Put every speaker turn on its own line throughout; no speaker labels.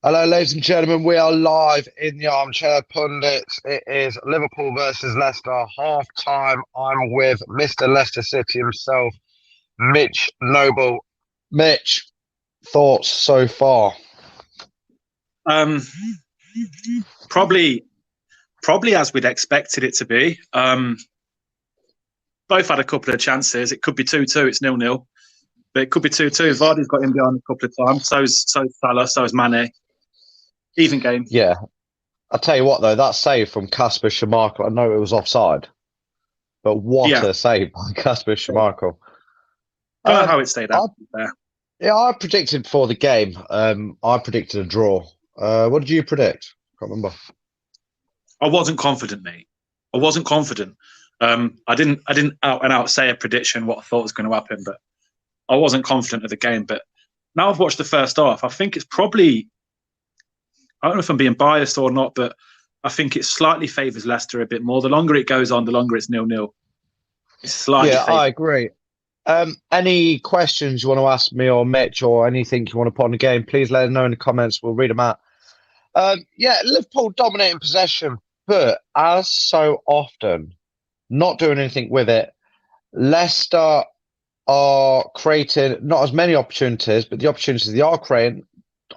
Hello, ladies and gentlemen. We are live in the Armchair Pundits. It is Liverpool versus Leicester, half time. I'm with Mr. Leicester City himself, Mitch Noble. Mitch, thoughts so far?
Um, probably as we'd expected it to be. Both had a couple of chances. It could be 2-2. It's 0-0, but it could be 2-2. Vardy's got in behind a couple of times. So's Salah. So's Mane. Even game.
Yeah. I'll tell you what, though, that save from Kasper Schmeichel, I know it was offside, but what a save by Kasper Schmeichel.
Don't know how it stayed out there.
Yeah, I predicted for the game. I predicted a draw. What did you predict? Can't remember.
I wasn't confident, mate. I wasn't confident. I didn't out and out say a prediction what I thought was going to happen, but I wasn't confident of the game. But now I've watched the first half, I think it's probably, I don't know if I'm being biased or not, but I think it slightly favours Leicester a bit more. The longer it goes on, the longer it's 0-0. It's slightly
Yeah, I agree. Any questions you want to ask me or Mitch or anything you want to put on the game, please let us know in the comments. We'll read them out. Liverpool dominating possession, but as so often, not doing anything with it. Leicester are creating not as many opportunities, but the opportunities they are creating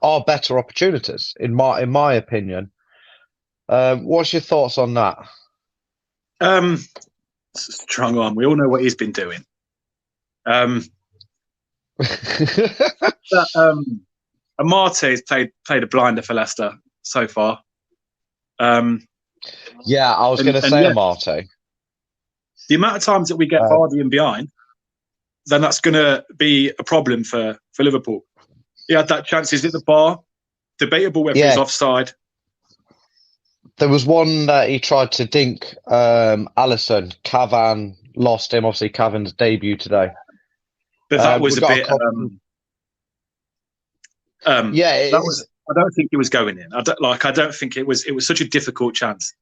are better opportunities, in my opinion. What's your thoughts on that?
Strong on. We all know what he's been doing. Amartey's played a blinder for Leicester so far.
Yeah, I was going to say Amartey.
The amount of times that we get Vardy in behind, then that's going to be a problem for Liverpool. He had that chance. He's at the bar. Debatable whether he's offside.
There was one that he tried to dink Alisson. Cavan lost him. Obviously, Cavan's debut today.
But that was a bit... I don't think he was going in. I don't think it was such a difficult chance.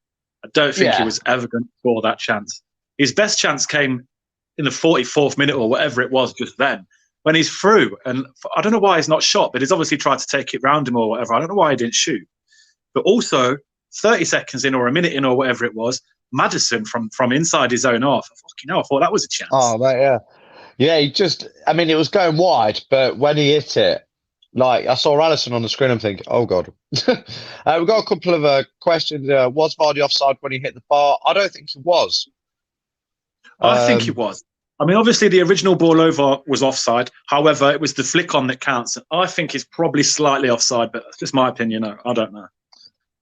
I don't think he was ever going to score that chance. His best chance came in the 44th minute or whatever it was just then, when he's through. And I don't know why he's not shot, but he's obviously tried to take it round him or whatever. I don't know why he didn't shoot. But also, 30 seconds in or a minute in or whatever it was, Maddison from inside his own half. I thought that was a chance.
Oh, mate, yeah. Yeah, it was going wide, but when he hit it, like, I saw Alisson on the screen, I'm thinking, oh, God. We've got a couple of questions. Was Vardy offside when he hit the bar? I don't think he was.
I think he was. I mean, obviously, the original ball over was offside. However, it was the flick on that counts. I think he's probably slightly offside, but that's just my opinion. I don't know.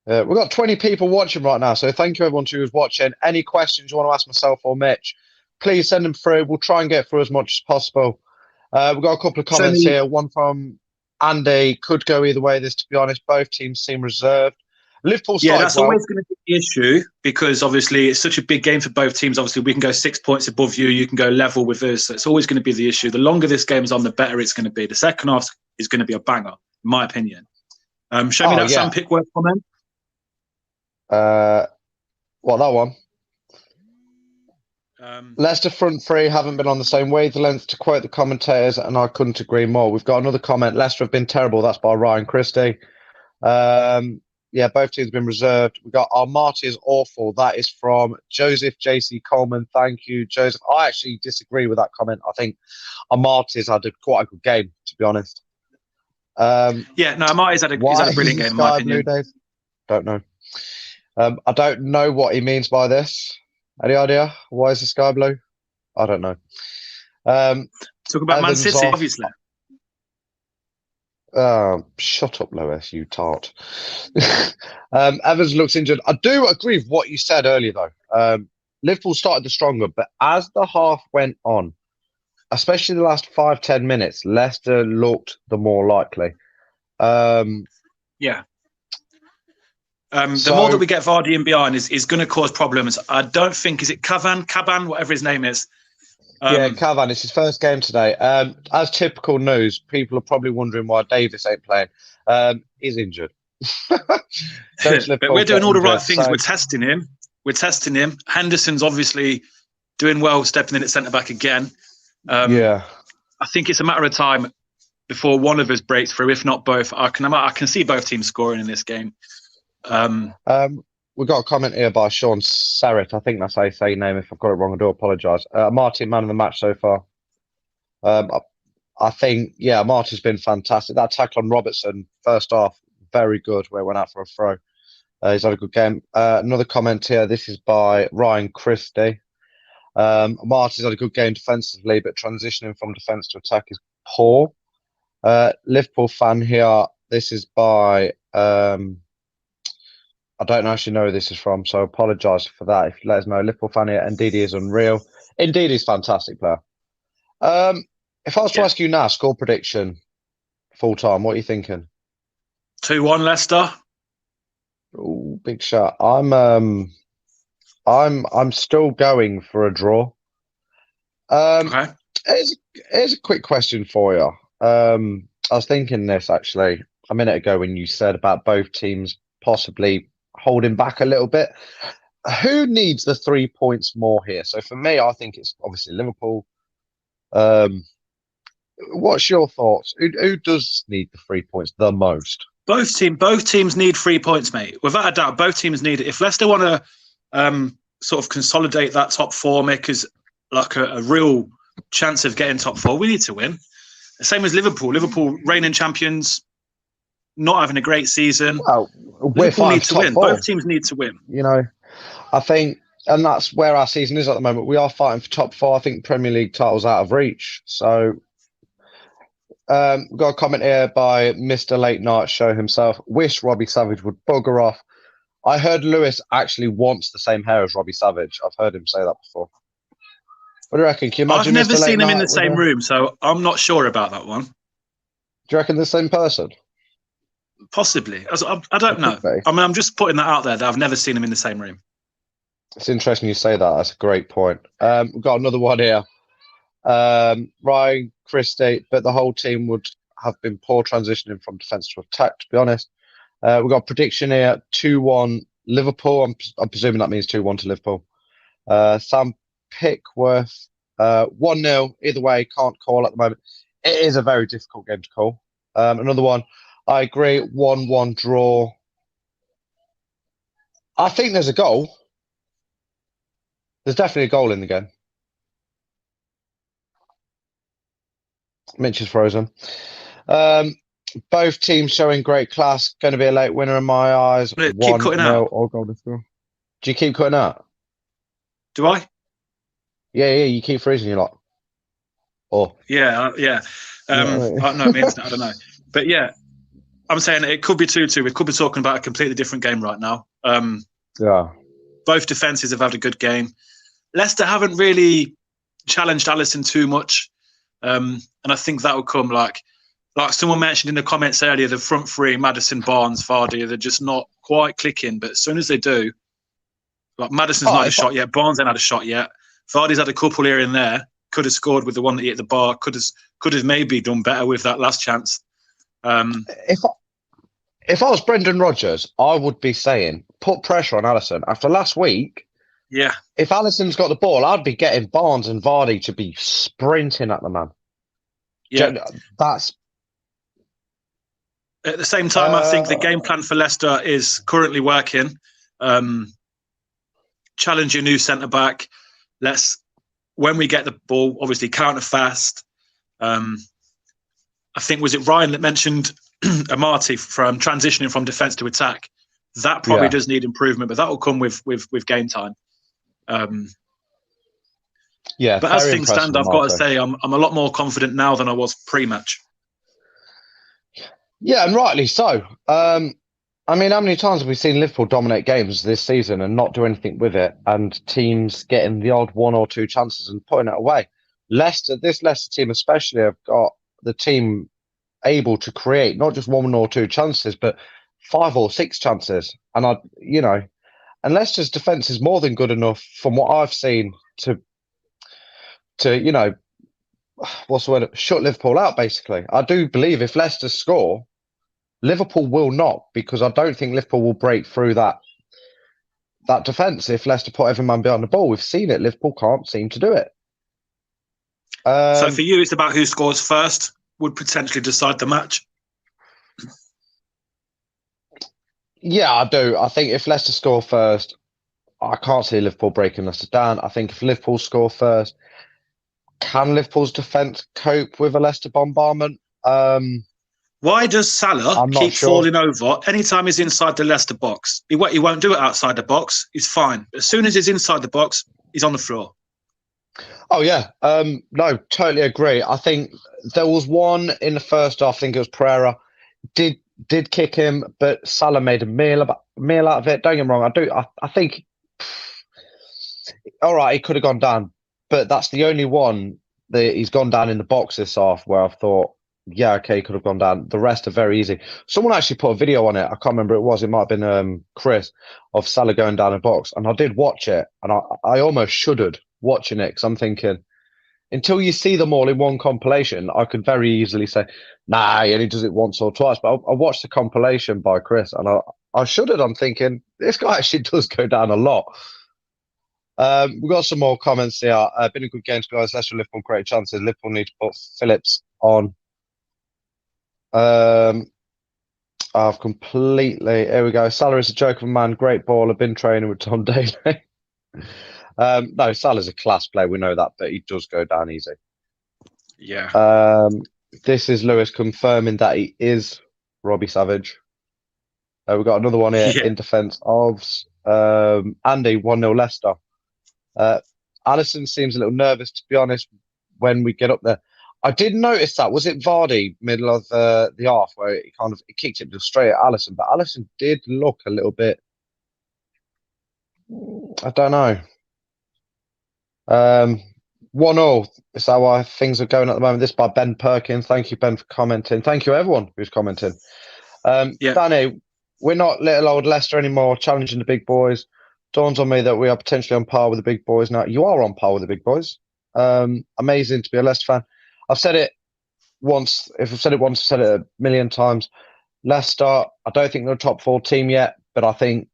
We've got 20 people watching right now, so thank you, everyone who's watching. Any questions you want to ask myself or Mitch, please send them through. We'll try and get through as much as possible. We've got a couple of comments here. One from Andy. Could go either way, this, to be honest. Both teams seem reserved. Liverpool
that's always going to be the issue, because obviously it's such a big game for both teams. Obviously, we can go 6 points above you. You can go level with us. So it's always going to be the issue. The longer this game's on, the better it's going to be. The second half is going to be a banger, in my opinion. Show me that Sam Pickworth comment.
What, that one? Leicester front three haven't been on the same wavelength, to quote the commentators, and I couldn't agree more. We've got another comment. Leicester have been terrible. That's by Ryan Christie. Both teams have been reserved. We've got Amartey is awful. That is from Joseph J.C. Coleman. Thank you, Joseph. I actually disagree with that comment. I think Amartey's had quite a good game, to be honest.
Amartey's had a brilliant game, in my opinion.
Don't know. I don't know what he means by this. Any idea? Why is the sky blue? I don't know.
Talk about Man City, obviously.
Shut up, Lewis, you tart. Evans looks injured. I do agree with what you said earlier, though. Liverpool started the stronger, but as the half went on, especially the last 5-10 minutes, Leicester looked the more likely.
The more that we get Vardy in behind is going to cause problems. I don't think, is it Cavan, whatever his name is.
Cavan, it's his first game today. As typical news, people are probably wondering why Davis ain't playing. He's injured.
But we're doing all the right things. We're testing him. Henderson's obviously doing well, stepping in at centre-back again. I think it's a matter of time before one of us breaks through, if not both. I can see both teams scoring in this game.
We've got a comment here by Sean Serrett. I think that's how you say your name. If I've got it wrong, I do apologise. Martin, man of the match so far. I think, Martin's been fantastic. That tackle on Robertson, first half, very good, where he went out for a throw. He's had a good game. Another comment here. This is by Ryan Christie. Martin's had a good game defensively, but transitioning from defence to attack is poor. Liverpool fan here. This is by... I don't actually know who this is from, so I apologise for that. If you let us know, Liverpool fan here, Ndidi is unreal. Ndidi's fantastic player. If I was to ask you now, score prediction, full time, what are you thinking?
2-1 Leicester.
Oh, big shot. I'm still going for a draw.
Okay.
Here's a quick question for you. I was thinking this actually a minute ago when you said about both teams possibly holding back a little bit. Who needs the 3 points more here? So for me, I think it's obviously Liverpool. What's your thoughts? Who does need the 3 points the most?
Both teams need 3 points, mate. Without a doubt, both teams need it. If Leicester want to sort of consolidate that top four, make us like a real chance of getting top four, we need to win. The same as Liverpool. Liverpool, reigning champions, not having a great season.
Well,
Liverpool need to win.
Four.
Both teams need to win.
You know, I think, and that's where our season is at the moment. We are fighting for top four. I think Premier League title's out of reach. So, we've got a comment here by Mr. Late Night Show himself. Wish Robbie Savage would bugger off. I heard Lewis actually wants the same hair as Robbie Savage. I've heard him say that before. What do you reckon? Can you imagine?
I've never seen him in the same room, so I'm not sure about that one. Do
you reckon the same person?
Possibly. I don't know. I mean, I'm just putting that out there that I've never seen him in the same room.
It's interesting you say that. That's a great point. We've got another one here. Ryan Christie, but the whole team would have been poor transitioning from defence to attack, to be honest. We've got a prediction here, 2-1 Liverpool. I'm presuming that means 2-1 to Liverpool. Sam Pickworth, 1-0. Either way, can't call at the moment. It is a very difficult game to call. Another one, I agree, 1-1 draw. I think there's a goal. There's definitely a goal in the game. Mitch is frozen. Both teams showing great class. Going to be a late winner in my eyes.
Keep cutting out.
Or goal to score. Do you keep cutting out?
Do I?
Yeah. You keep freezing your lot. Or
yeah. No, it means I don't know. But yeah, I'm saying it could be 2-2. We could be talking about a completely different game right now.
Yeah.
Both defences have had a good game. Leicester haven't really challenged Alisson too much. And I think that will come like someone mentioned in the comments earlier, the front three, Maddison, Barnes, Vardy, they're just not quite clicking. But as soon as they do, like Maddison's not had a shot yet, Barnes ain't had a shot yet. Vardy's had a couple here and there. Could have scored with the one that hit the bar. Could have maybe done better with that last chance.
If I was Brendan Rodgers, I would be saying put pressure on Alisson. After last week,
yeah.
If Alisson's got the ball, I'd be getting Barnes and Vardy to be sprinting at the man.
Yeah,
that's.
At the same time, I think the game plan for Leicester is currently working. Challenge your new centre back. When we get the ball, obviously counter fast. I think was it Ryan that mentioned Amati from transitioning from defence to attack. That probably does need improvement, but that will come with game time. But as things stand, I've got to say I'm a lot more confident now than I was pre-match.
Yeah, and rightly so. I mean, how many times have we seen Liverpool dominate games this season and not do anything with it, and teams getting the odd one or two chances and putting it away? This Leicester team especially, have got the team able to create not just one or two chances, but 5 or 6 chances. And and Leicester's defence is more than good enough, from what I've seen, to what's the word? Shut Liverpool out, basically. I do believe if Leicester score, Liverpool will not, because I don't think Liverpool will break through that defence if Leicester put every man behind the ball. We've seen it. Liverpool can't seem to do it.
So for you, it's about who scores first would potentially decide the match.
Yeah, I do. I think if Leicester score first, I can't see Liverpool breaking Leicester down. I think if Liverpool score first, can Liverpool's defence cope with a Leicester bombardment?
Why does Salah
I'm not
keep
sure.
falling over anytime he's inside the Leicester box? He won't do it outside the box. He's fine. As soon as he's inside the box, he's on the floor.
Oh, yeah. No, totally agree. I think there was one in the first half, I think it was Pereira, did kick him, but Salah made a meal out of it. Don't get me wrong. I think, all right, he could have gone down, but that's the only one that he's gone down in the box this half where I've thought, yeah, okay, he could have gone down. The rest are very easy. Someone actually put a video on it. I can't remember who it was. It might have been Chris, of Salah going down a box. And I did watch it. And I almost shuddered watching it because I'm thinking, until you see them all in one compilation, I could very easily say, nah, he only does it once or twice. But I watched the compilation by Chris and I shuddered. I'm thinking, this guy actually does go down a lot. We've got some more comments here. Been a good game, to be honest. Leicester, Liverpool, great chances. Liverpool need to put Phillips on. I've completely. Here we go. Salah's a joke of a man. Great ball. I've been training with Tom Daly. No, Salah's a class player. We know that, but he does go down easy.
Yeah.
This is Lewis confirming that he is Robbie Savage. We've got another one here in defence of Andy, 1-0 Leicester. Alisson seems a little nervous, to be honest, when we get up there. I did notice that. Was it Vardy, middle of the half, where it kicked it straight at Alisson? But Alisson did look a little bit, I don't know. 1-0 is how things are going at the moment. This by Ben Perkins. Thank you, Ben, for commenting. Thank you, everyone who's commenting. Danny, we're not little old Leicester anymore, challenging the big boys. Dawns on me that we are potentially on par with the big boys now. You are on par with the big boys. Amazing to be a Leicester fan. I've said it once. If I've said it once, I've said it a million times. Leicester, I don't think they're a top 4 team yet, but I think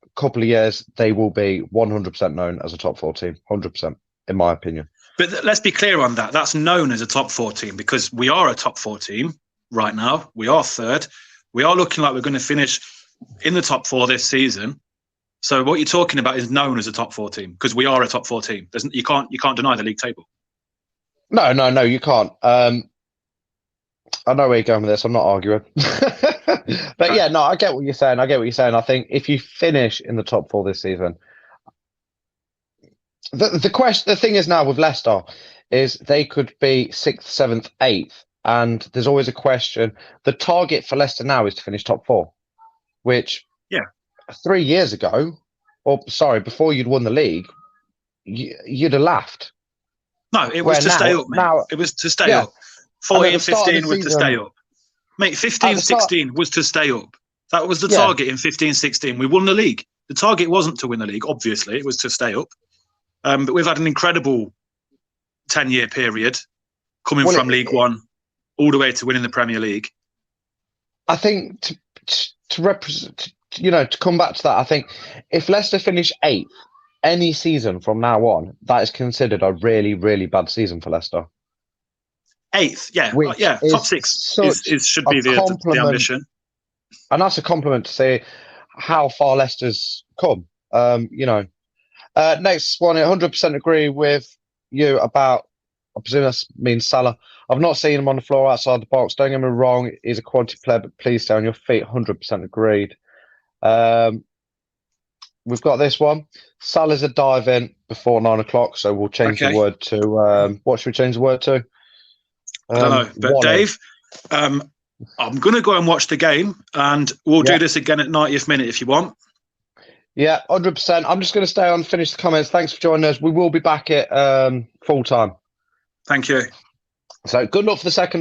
a couple of years they will be 100% known as a top 4 team. 100%, in my opinion.
But let's be clear on that. That's known as a top 4 team because we are a top 4 team right now. We are third. We are looking like we're going to finish in the top 4 this season. So what you're talking about is known as a top 4 team because we are a top 4 team. You can't deny the league table.
No, you can't. I know where you're going with this. I'm not arguing. But yeah, no, I get what you're saying. I think if you finish in the top 4 this season, the thing is now with Leicester is they could be 6th, 7th, 8th, and there's always a question. The target for Leicester now is to finish top 4, which 3 years ago, before you'd won the league, you'd have laughed.
No, it was to stay up, mate. It was to stay up. 14, 15 was to stay up. Mate, 15, 16 was to stay up. That was the target in 15, 16. We won the league. The target wasn't to win the league, obviously. It was to stay up. But we've had an incredible 10-year period coming from League One all the way to winning the Premier League. I
think to represent, to come back to that, I think if Leicester finish 8th, any season from now on, that is considered a really, really bad season for Leicester.
8th, top 6 should be the ambition,
and that's a compliment to say how far Leicester's come. Next one, I 100% agree with you about. I presume that means Salah. I've not seen him on the floor outside the box. Don't get me wrong, he's a quality player, but please stay on your feet. 100% agreed. We've got this one. Salah's a dive in before 9 o'clock, so we'll change the word to. What should we change the word to?
I don't know, but Dave, I'm going to go and watch the game, and we'll do this again at 90th minute if you want.
Yeah, 100%. I'm just going to stay on and finish the comments. Thanks for joining us. We will be back at full time.
Thank you.
So good luck for the second half.